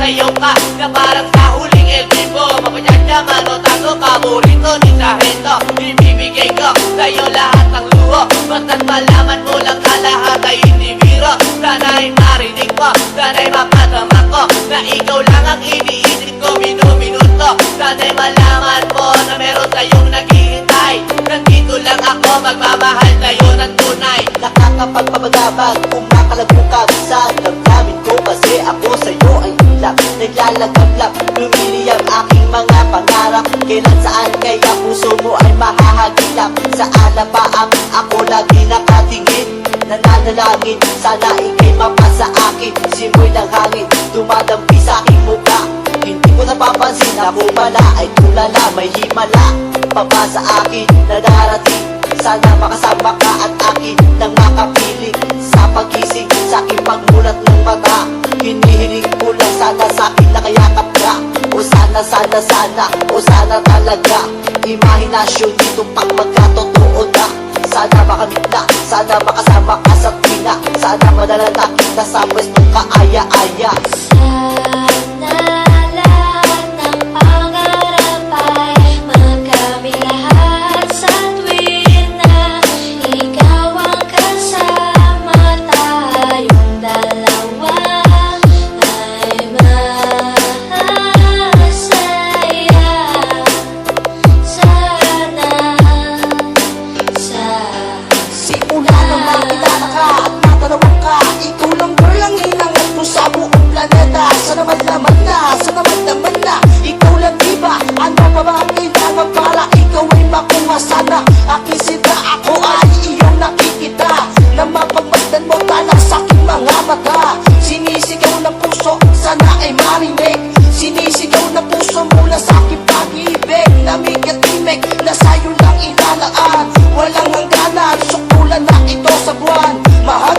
sayo ka na parang sa huling El Vivo. Mapadyadyaman o tago, paborito ni Sargento. Ibibigay ko sa'yo lahat ng luho, basta't malaman mo lang na lahat ay hindi biro. Sana'y marinig mo, sana'y mapadama ko na ikaw lang ang iniisip ko minuminuto. Sana'y malaman mo na meron tayong naghihintay. Nandito lang ako, magmamahal tayo ng tunay. Nakakapagpabagabag, kumakalagpukab sa damdamin ko, kasi ako sa'yo ay ilap. Naglalagablap, lumili ang aking mga pangarap. Kailan saan kaya puso mo ay mahahagilap? Sa alaba ang ako lagi nakatingin, nananalangin, sana ikay mapasa akin. Simoy ng hangin, dumadampi sa aking mukha. Hindi ko napapansin, ako pala ay tulala, may himala pa ba sa akin na darating? Sana makasama ka at akin nang makapiling sa pagising, sa aking pagmulat ng mata. Hinihiling ko lang sana sa akin nakayakap ka. O sana, sana, sana, o sana talaga. Imahinasyon dito pag magkatotoo na. Sana makamit na, sana makasama ka sa tina. Sana madala na kita sa pwestong kaaya-aya. Sana lahat ng pangarap ay magkamit lahat sa tuwin na ikaw ang kasama, tayong dalawa ay masaya. Simula nang makilala ka at matanawan ka, ikaw lang girl ang hinangat mo sa buong planeta. Sana madlaman na, sana madlaman na, ikaw lang diba? Ano pa ba ang kailangan para ikaw ay makuha? Sana aking sinta, ako ay iyong nakikita, na mapagmasdan mo talang sa aking mga mata. Sinisigaw ng puso, sana ay marinig. Sinisigaw ng puso mula sa aking pag-ibig. Lamig at timig na sa'yo lang ilalaan, walang hangganan, sukulan na ito sa buwan. Mahal